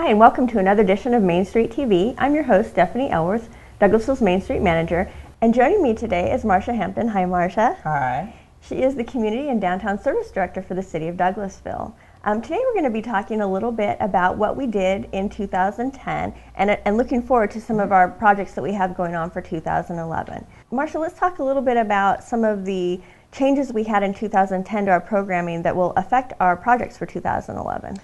Hi, and welcome to another edition of Main Street TV. I'm your host, Stephanie Elworth, Douglasville's Main Street Manager, and joining me today is Marcia Hampton. Hi, Marcia. Hi. She is the Community and Downtown Service Director for the City of Douglasville. Today we're going to be talking a little bit about what we did in 2010 and looking forward to some of our projects that we have going on for 2011. Marcia, let's talk a little bit about some of the changes we had in 2010 to our programming that will affect our projects for 2011.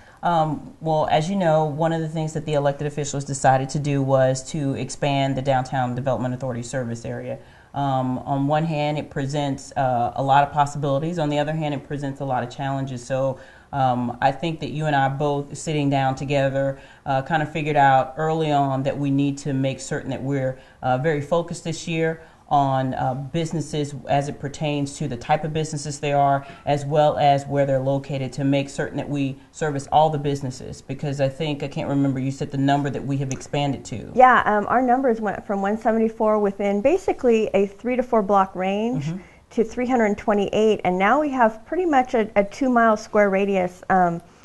Well, as you know, one of the things that the elected officials decided to do was to expand the Downtown Development Authority service area. On one hand, it presents a lot of possibilities. On the other hand, it presents a lot of challenges. So I think that you and I both sitting down together kind of figured out early on that we need to make certain that we're very focused this year on businesses as it pertains to the type of businesses they are, as well as where they're located, to make certain that we service all the businesses. Because I can't remember, you said the number that we have expanded to. Yeah, our numbers went from 174 within basically a 3 to 4 block range to 328, and now we have pretty much a 2-mile square radius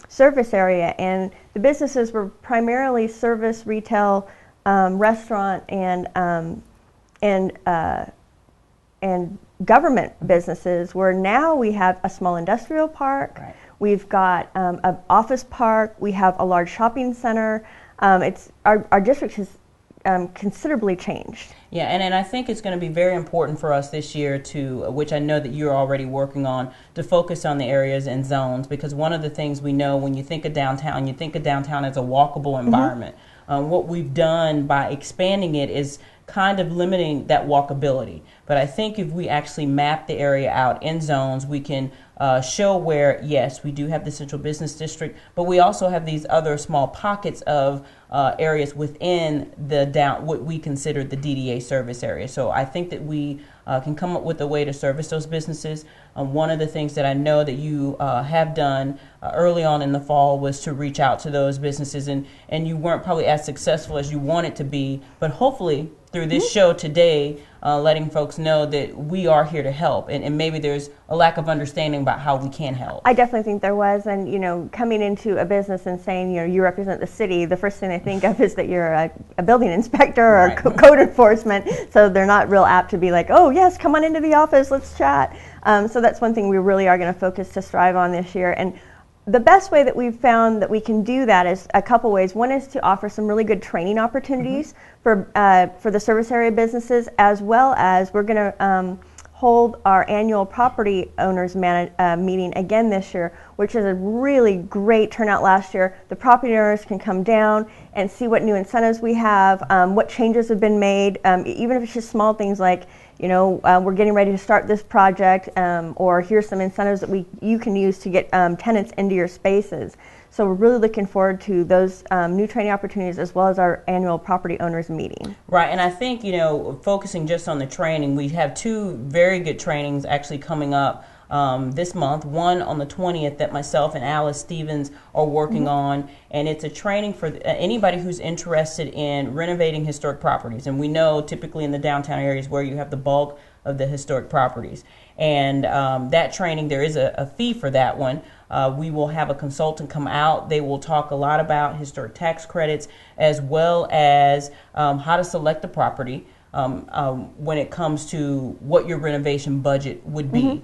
service area, and the businesses were primarily service, retail, restaurant, and government businesses, where now we have a small industrial park, right. We've got an office park, we have a large shopping center. Our district has considerably changed. Yeah, and I think it's going to be very important for us this year to, which I know that you're already working on, to focus on the areas and zones, because one of the things we know when you think of downtown, you think of downtown as a walkable environment. What we've done by expanding it is kind of limiting that walkability. But I think if we actually map the area out in zones, we can show where, yes, we do have the central business district, but we also have these other small pockets of areas within what we consider the DDA service area. So I think that we can come up with a way to service those businesses. One of the things that I know that you have done early on in the fall was to reach out to those businesses, and you weren't probably as successful as you wanted to be, but hopefully through this show today, letting folks know that we are here to help, and maybe there's a lack of understanding about how we can help. I definitely think there was, and coming into a business and saying you represent the city, the first thing they think of is that you're a building inspector or right. Code enforcement, so they're not real apt to be like, oh yes, come on into the office, let's chat. So that's one thing we really are going to focus to strive on this year. And the best way that we've found that we can do that is a couple ways. One is to offer some really good training opportunities for the service area businesses, as well as we're going to hold our annual property owners meeting again this year, which is a really great turnout last year. The property owners can come down and see what new incentives we have, what changes have been made, even if it's just small things like, we're getting ready to start this project, or here's some incentives that you can use to get tenants into your spaces. So we're really looking forward to those new training opportunities, as well as our annual property owners meeting. Right, and I think, focusing just on the training, we have 2 very good trainings actually coming up this month. One on the 20th that myself and Alice Stevens are working on, and it's a training for anybody who's interested in renovating historic properties. And we know typically in the downtown areas where you have the bulk of the historic properties. And that training, there is a fee for that one. We will have a consultant come out. They will talk a lot about historic tax credits, as well as how to select the property when it comes to what your renovation budget would be.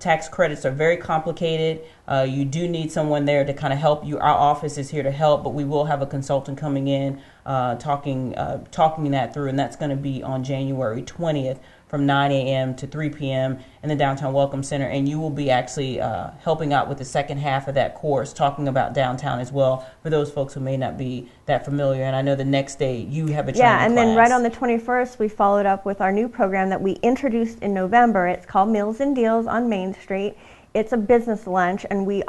Tax credits are very complicated. You do need someone there to kind of help you. Our office is here to help, but we will have a consultant coming in, talking that through, and that's going to be on January 20th from 9 a.m. to 3 p.m. in the Downtown Welcome Center, and you will be actually helping out with the second half of that course, talking about downtown as well, for those folks who may not be that familiar. And I know the next day you have a training class. Yeah, and then right on the 21st, we followed up with our new program that we introduced in November. It's called Meals and Deals on Main Street. It's a business lunch, and we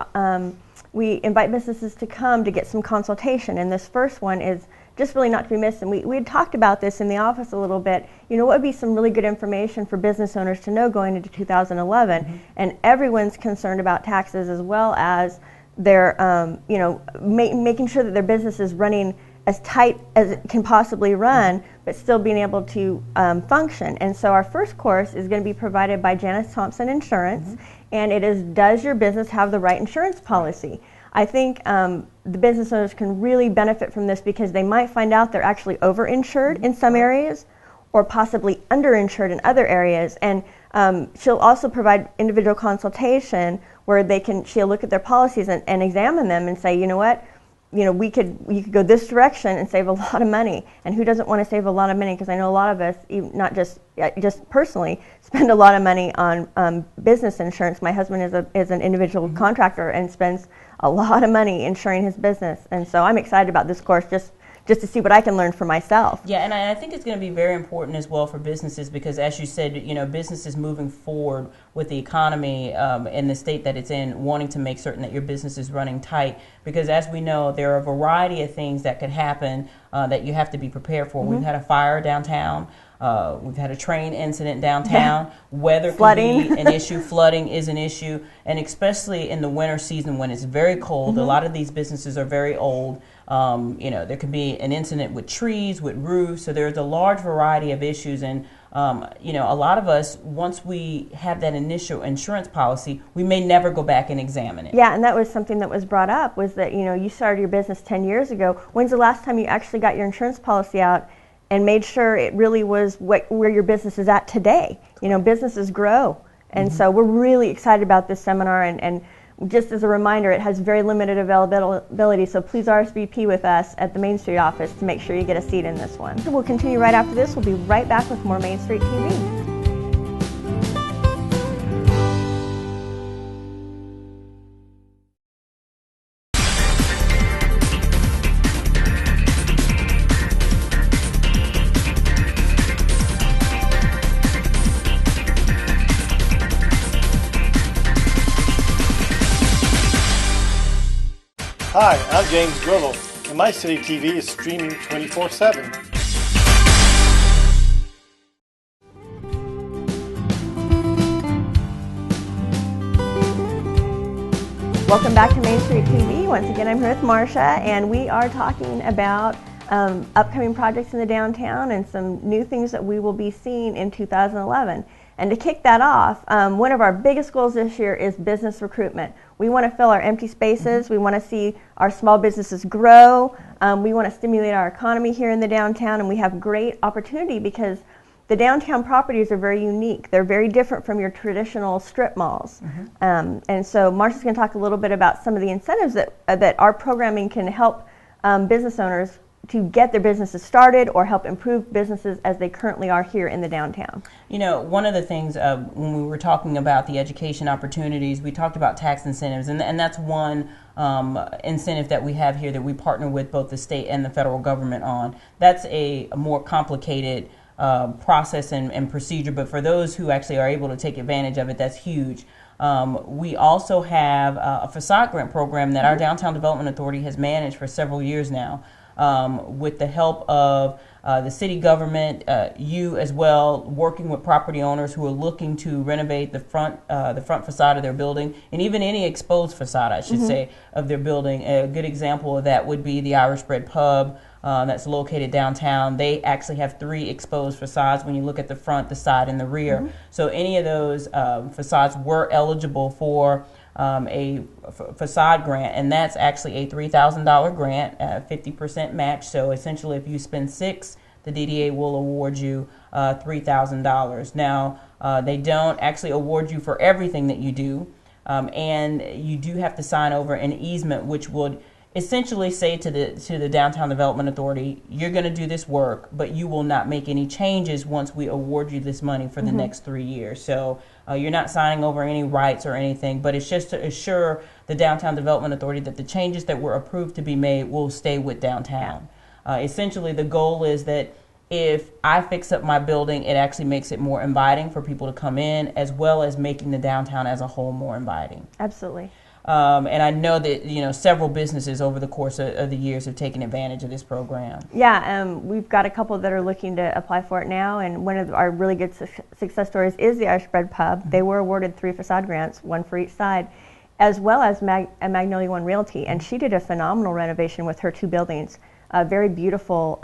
invite businesses to come to get some consultation. And this first one is just really not to be missed. And we had talked about this in the office a little bit. What would be some really good information for business owners to know going into 2011? And everyone's concerned about taxes, as well as their, making sure that their business is running as tight as it can possibly run, but still being able to function. And so our first course is going to be provided by Janice Thompson Insurance, and it is, does your business have the right insurance policy? I think the business owners can really benefit from this because they might find out they're actually overinsured in some areas or possibly underinsured in other areas. And she'll also provide individual consultation where she'll look at their policies and examine them and say, you know what, you could go this direction and save a lot of money. And who doesn't want to save a lot of money? Because I know a lot of us, not just personally, spend a lot of money on business insurance. My husband is an individual contractor and spends a lot of money insuring his business. And so I'm excited about this course just to see what I can learn for myself. Yeah, and I think it's going to be very important as well for businesses because, as you said, businesses moving forward with the economy in the state that it's in, wanting to make certain that your business is running tight. Because as we know, there are a variety of things that could happen that you have to be prepared for. We've had a fire downtown. We've had a train incident downtown. Weather Flooding. can be an issue. Flooding is an issue. And especially in the winter season when it's very cold, a lot of these businesses are very old. There could be an incident with trees, with roofs. So there's a large variety of issues. And, a lot of us, once we have that initial insurance policy, we may never go back and examine it. Yeah, and that was something that was brought up was that, you started your business 10 years ago. When's the last time you actually got your insurance policy out and made sure it really was where your business is at today? Businesses grow. And so we're really excited about this seminar. And just as a reminder, it has very limited availability, so please RSVP with us at the Main Street office to make sure you get a seat in this one. We'll continue right after this. We'll be right back with more Main Street TV. Hi, I'm James Grillo, and my city TV is streaming 24/7. Welcome back to Main Street TV. Once again, I'm here with Marcia, and we are talking about upcoming projects in the downtown and some new things that we will be seeing in 2011. And to kick that off, one of our biggest goals this year is business recruitment. We want to fill our empty spaces. We want to see our small businesses grow. We want to stimulate our economy here in the downtown, and we have great opportunity because the downtown properties are very unique. They're very different from your traditional strip malls. And so Marcia's going to talk a little bit about some of the incentives that our programming can help business owners to get their businesses started or help improve businesses as they currently are here in the downtown. One of the things when we were talking about the education opportunities, we talked about tax incentives, and that's one incentive that we have here that we partner with both the state and the federal government on. That's a more complicated process and procedure, but for those who actually are able to take advantage of it, that's huge. We also have a facade grant program that our Downtown Development Authority has managed for several years now. With the help of the city government, you as well, working with property owners who are looking to renovate the front facade of their building, and even any exposed facade, I should say, of their building. A good example of that would be the Irish Bread Pub that's located downtown. They actually have 3 exposed facades when you look at the front, the side, and the rear. So any of those facades were eligible for a facade grant, and that's actually a $3,000 grant, 50% match. So essentially, if you spend $6,000, the DDA will award you $3,000. Now, they don't actually award you for everything that you do, and you do have to sign over an easement, which would essentially say to the Downtown Development Authority, you're going to do this work, but you will not make any changes once we award you this money for the next 3 years. So you're not signing over any rights or anything, but it's just to assure the Downtown Development Authority that the changes that were approved to be made will stay with downtown. Essentially, the goal is that if I fix up my building, it actually makes it more inviting for people to come in, as well as making the downtown as a whole more inviting. Absolutely. And I know that several businesses over the course of the years have taken advantage of this program. Yeah, we've got a couple that are looking to apply for it now, and one of our really good success stories is the Irish Bread Pub. They were awarded 3 facade grants, 1 for each side, as well as Magnolia One Realty, and she did a phenomenal renovation with her 2 buildings. A very beautiful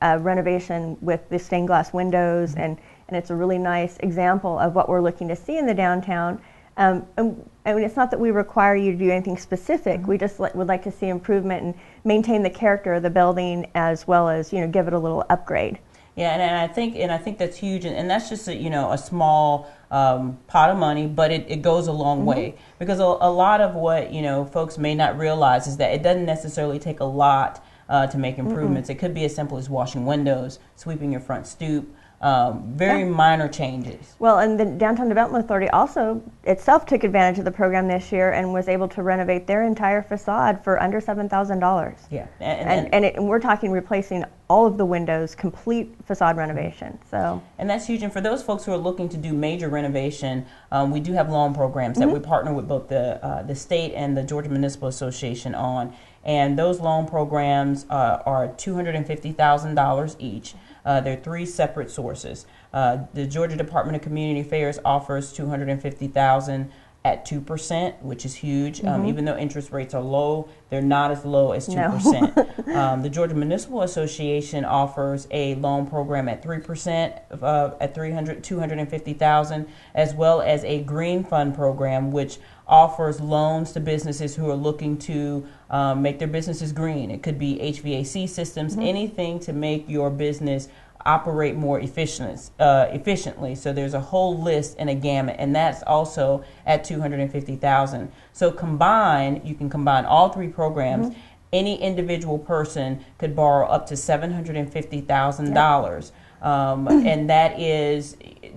renovation with the stained glass windows, and it's a really nice example of what we're looking to see in the downtown. And it's not that we require you to do anything specific. We just would like to see improvement and maintain the character of the building, as well as give it a little upgrade. Yeah, and I think that's huge, and that's just a small pot of money, but it goes a long way, because a lot of what folks may not realize is that it doesn't necessarily take a lot to make improvements. It could be as simple as washing windows, sweeping your front stoop. Very minor changes. Well, and the Downtown Development Authority also itself took advantage of the program this year and was able to renovate their entire facade for under $7,000. Yeah, and we're talking replacing all of the windows, complete facade renovation. So, and that's huge. And for those folks who are looking to do major renovation, we do have loan programs that we partner with both the state and the Georgia Municipal Association on. And those loan programs are $250,000 each. There are three separate sources. The Georgia Department of Community Affairs offers $250,000 at 2%, which is huge. Even though interest rates are low, they're not as low as 2%. No. The Georgia Municipal Association offers a loan program at 3% at $250,000, as well as a Green Fund program, which offers loans to businesses who are looking to make their businesses green. It could be HVAC systems, anything to make your business operate more efficiently. So there's a whole list and a gamut, and that's also at $250,000. So you can combine all three programs. Any individual person could borrow up to $750,000. And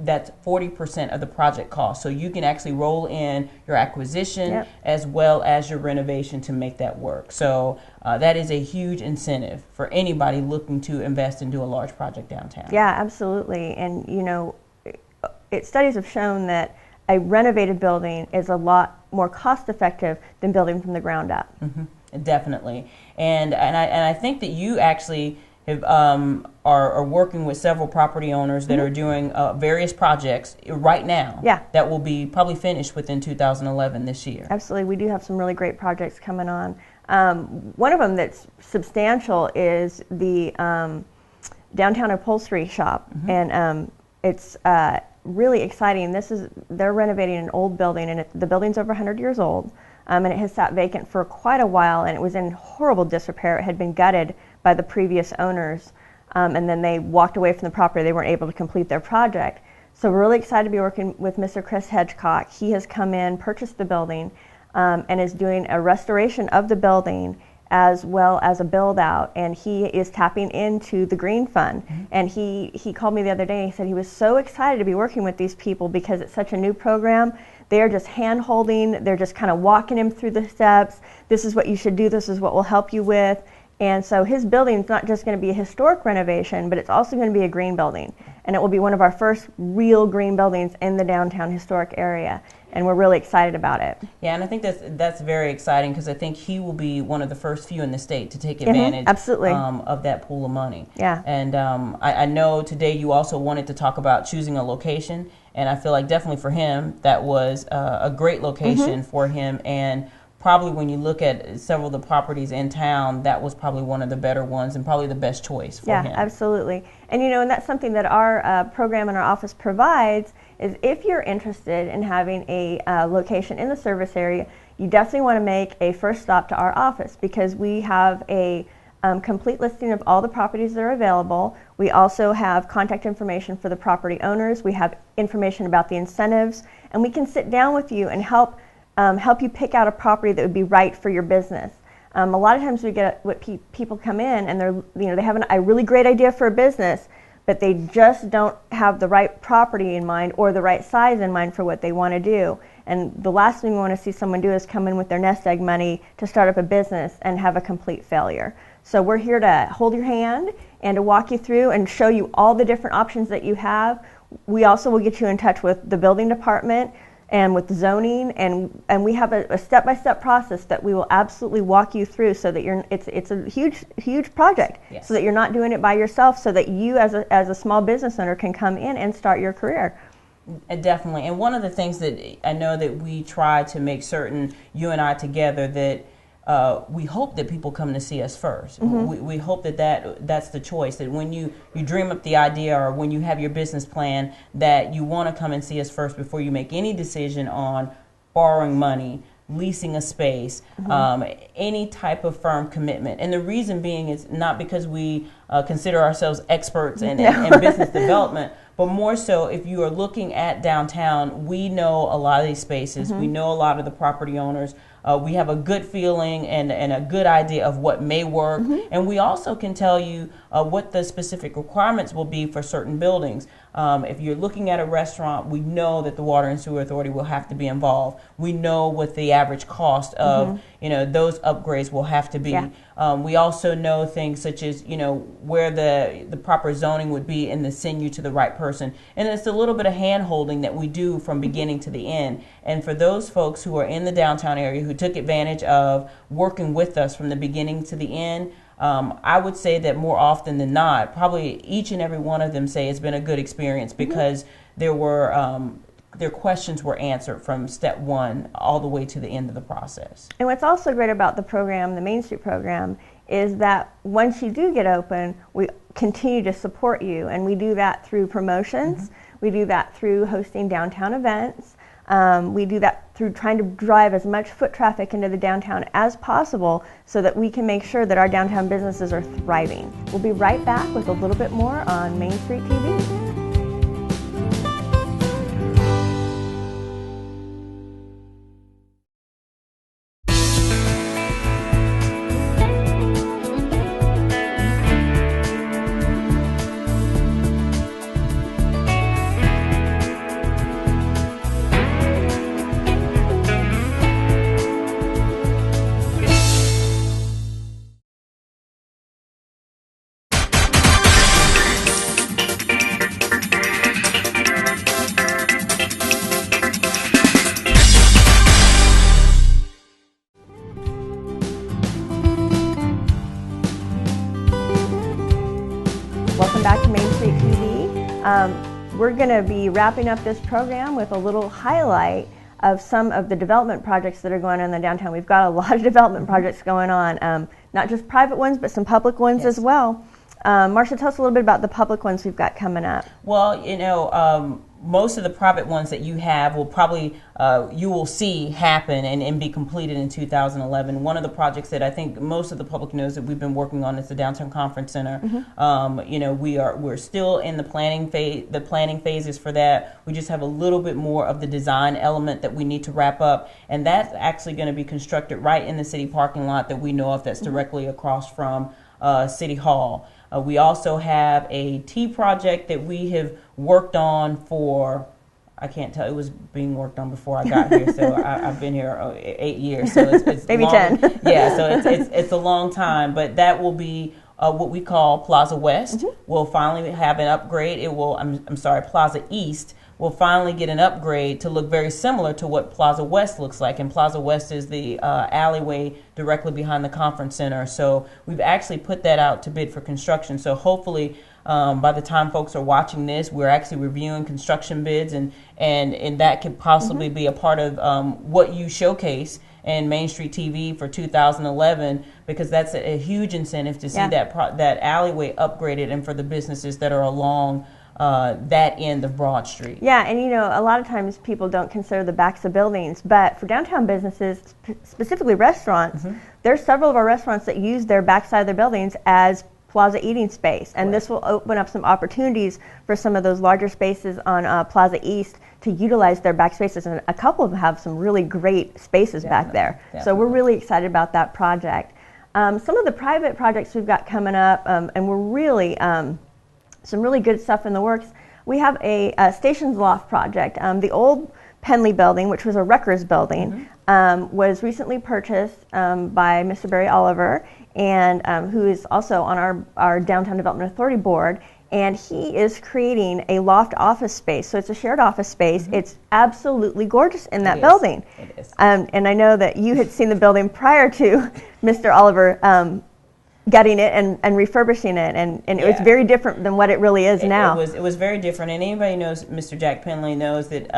that's 40% of the project cost. So you can actually roll in your acquisition as well as your renovation to make that work. So that is a huge incentive for anybody looking to invest and do a large project downtown. Yeah, absolutely. And studies have shown that a renovated building is a lot more cost effective than building from the ground up. Definitely. And I think that you actually are working with several property owners that are doing various projects right now that will be probably finished within 2011 this year. Absolutely. We do have some really great projects coming on. One of them that's substantial is the downtown upholstery shop, and it's really exciting. They're renovating an old building, and the building's over 100 years old, and it has sat vacant for quite a while, and it was in horrible disrepair. It had been gutted by the previous owners, and then they walked away from the property. They weren't able to complete their project. So we're really excited to be working with Mr. Chris Hedgecock. He has come in, purchased the building, and is doing a restoration of the building as well as a build out, and he is tapping into the Green Fund. And he called me the other day and he said he was so excited to be working with these people because it's such a new program. They're just hand holding, they're just kind of walking him through the steps. This is what you should do, this is what we'll help you with. And so his building is not just going to be a historic renovation, but it's also going to be a green building. And it will be one of our first real green buildings in the downtown historic area. And we're really excited about it. Yeah, and I think that's very exciting because I think he will be one of the first few in the state to take advantage of that pool of money. Yeah. And I know today you also wanted to talk about choosing a location, and I feel like definitely for him that was a great location for him. And probably when you look at several of the properties in town, that was probably one of the better ones and probably the best choice for him. Yeah, absolutely. And and that's something that our program in our office provides is if you're interested in having a location in the service area, you definitely want to make a first stop to our office because we have a complete listing of all the properties that are available. We also have contact information for the property owners. We have information about the incentives, and we can sit down with you and help you pick out a property that would be right for your business. A lot of times we get people come in and they have a really great idea for a business, but they just don't have the right property in mind or the right size in mind for what they want to do. And the last thing we want to see someone do is come in with their nest egg money to start up a business and have a complete failure. So we're here to hold your hand and to walk you through and show you all the different options that you have. We also will get you in touch with the building department and with zoning, and we have a step-by-step process that we will absolutely walk you through so that it's a huge project, so that you're not doing it by yourself, so that you as a small business owner can come in and start your career. Definitely. And one of the things that I know that we try to make certain, you and I together, that we hope that people come to see us first. We hope that's the choice, that when you dream up the idea or when you have your business plan, that you want to come and see us first before you make any decision on borrowing money, leasing a space, any type of firm commitment. And the reason being is not because we consider ourselves experts in business development, but more so if you are looking at downtown, we know a lot of these spaces. We know a lot of the property owners. We have a good feeling and a good idea of what may work. And we also can tell you what the specific requirements will be for certain buildings. If you're looking at a restaurant, we know that the Water and Sewer Authority will have to be involved. We know what the average cost of those upgrades will have to be. We also know things such as where the proper zoning would be and to send you to the right person. And it's a little bit of hand holding that we do from beginning to the end. And for those folks who are in the downtown area who took advantage of working with us from the beginning to the end, I would say that more often than not, probably each and every one of them say it's been a good experience because there were their questions were answered from step one all the way to the end of the process. And what's also great about the program, the Main Street program, is that once you do get open, we continue to support you, and we do that through promotions. We do that through hosting downtown events. We do that through trying to drive as much foot traffic into the downtown as possible so that we can make sure that our downtown businesses are thriving. We'll be right back with a little bit more on Main Street TV. Welcome back to Main Street TV. We're going to be wrapping up this program with a little highlight of some of the development projects that are going on in the downtown. We've got a lot of development projects going on, not just private ones, but some public ones as well. Marcia, tell us a little bit about the public ones we've got coming up. Well, most of the private ones that you have will probably, you will see happen and be completed in 2011. One of the projects that I think most of the public knows that we've been working on is the Downtown Conference Center. We're still in the planning phases for that. We just have a little bit more of the design element that we need to wrap up, and that's actually going to be constructed right in the city parking lot that we know of that's directly across from City Hall. We also have a T project that we have worked on for, I can't tell, it was being worked on before I got here, so I've been here 8 years, so it's maybe long, 10. Yeah, so it's a long time, but that will be what we call Plaza West. We'll finally have an upgrade. It will, I'm sorry, Plaza East will finally get an upgrade to look very similar to what Plaza West looks like. And Plaza West is the alleyway directly behind the conference center. So we've actually put that out to bid for construction. So hopefully by the time folks are watching this, we're actually reviewing construction bids, and that could possibly be a part of what you showcase and Main Street TV for 2011, because that's a huge incentive to see that alleyway upgraded, and for the businesses that are along that end of Broad Street. Yeah, and a lot of times people don't consider the backs of buildings, but for downtown businesses, specifically restaurants, there's several of our restaurants that use their backside of their buildings as plaza eating space, and this will open up some opportunities for some of those larger spaces on Plaza East to utilize their back spaces, and a couple of them have some really great spaces back there. So we're really excited about that project. Some of the private projects we've got coming up, and we're really some really good stuff in the works. We have a Stations Loft project. The old Penley building, which was a Rutgers building, was recently purchased by Mr. Barry Oliver, and who is also on our Downtown Development Authority board. And he is creating a loft office space. So it's a shared office space. It's absolutely gorgeous in that building. It is. And I know that you had seen the building prior to Mr. Oliver getting it and refurbishing it, and it was very different than what it really is now. It was very different, and anybody knows Mr. Jack Penley knows that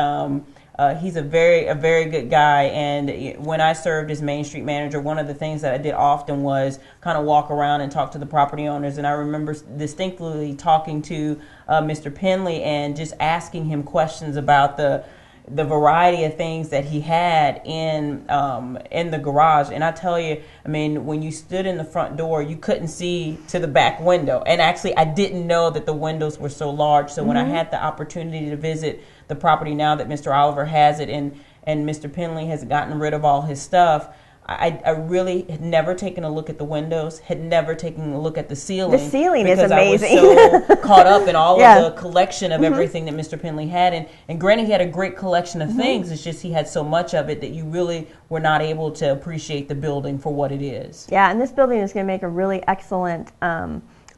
he's a very good guy. And when I served as Main Street manager, one of the things that I did often was kind of walk around and talk to the property owners. And I remember distinctly talking to Mr. Penley and just asking him questions about the the variety of things that he had in the garage. And I tell you, I mean, when you stood in the front door, you couldn't see to the back window. And actually, I didn't know that the windows were so large. So when I had the opportunity to visit the property now that Mr. Oliver has it, and Mr. Penley has gotten rid of all his stuff, I really had never taken a look at the windows, had never taken a look at the ceiling. The ceiling is amazing. Because I was so caught up in all of the collection of everything that Mr. Penley had. And granted, he had a great collection of things. It's just he had so much of it that you really were not able to appreciate the building for what it is. Yeah, and this building is going to make a really excellent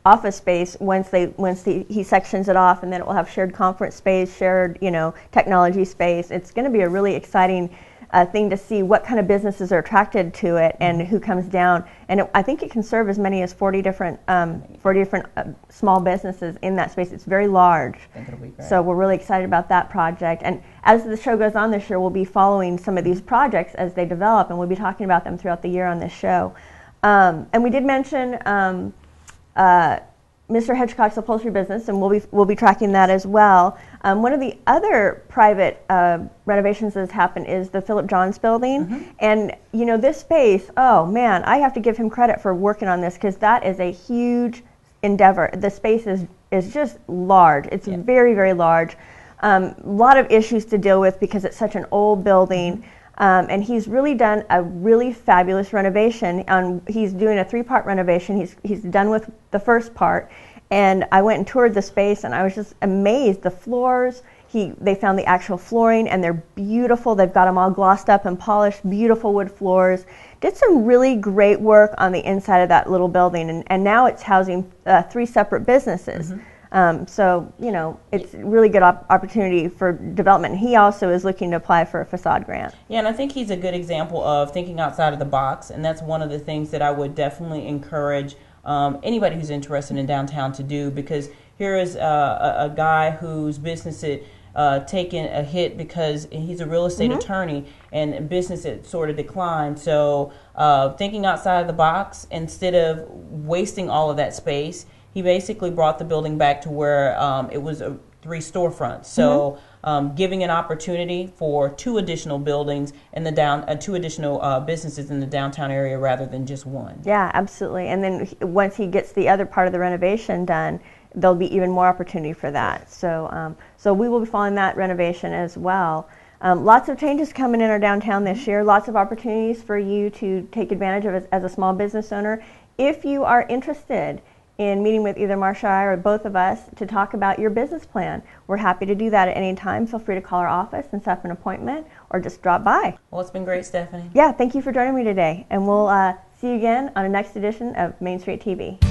office space once he sections it off, and then it will have shared conference space, shared technology space. It's going to be a really exciting thing to see what kind of businesses are attracted to it and who comes down. And I think it can serve as many as 40 different small businesses in that space. It's very large. I think it'll be great. So we're really excited about that project. And as the show goes on this year, we'll be following some of these projects as they develop, and we'll be talking about them throughout the year on this show. And we did mention Mr. Hedgecock's upholstery business, and we'll be tracking that as well. One of the other private renovations that has happened is the Philip Johns building, and this space. Oh man, I have to give him credit for working on this, because that is a huge endeavor. The space is just large. It's very, very large. A lot of issues to deal with because it's such an old building. And he's really done a really fabulous renovation. He's doing a 3-part renovation. He's done with the first part, and I went and toured the space, and I was just amazed. The floors, they found the actual flooring, and they're beautiful. They've got them all glossed up and polished, beautiful wood floors. Did some really great work on the inside of that little building, and now it's housing 3 separate businesses. So, it's a really good opportunity for development. And he also is looking to apply for a facade grant. Yeah, and I think he's a good example of thinking outside of the box, and that's one of the things that I would definitely encourage anybody who's interested in downtown to do, because here is a guy whose business had taken a hit because he's a real estate attorney, and business had sort of declined. So thinking outside of the box, instead of wasting all of that space, he basically brought the building back to where it was 3 storefronts. So giving an opportunity for 2 additional buildings in the 2 additional businesses in the downtown area rather than just 1. Yeah, absolutely. And then once he gets the other part of the renovation done, there'll be even more opportunity for that. So we will be following that renovation as well. Lots of changes coming in our downtown this year. Lots of opportunities for you to take advantage of as a small business owner. If you are interested in meeting with either Marsha or I or both of us to talk about your business plan, we're happy to do that at any time. Feel free to call our office and set up an appointment, or just drop by. Well, it's been great, Stephanie. Yeah, thank you for joining me today, and we'll see you again on the next edition of Main Street TV.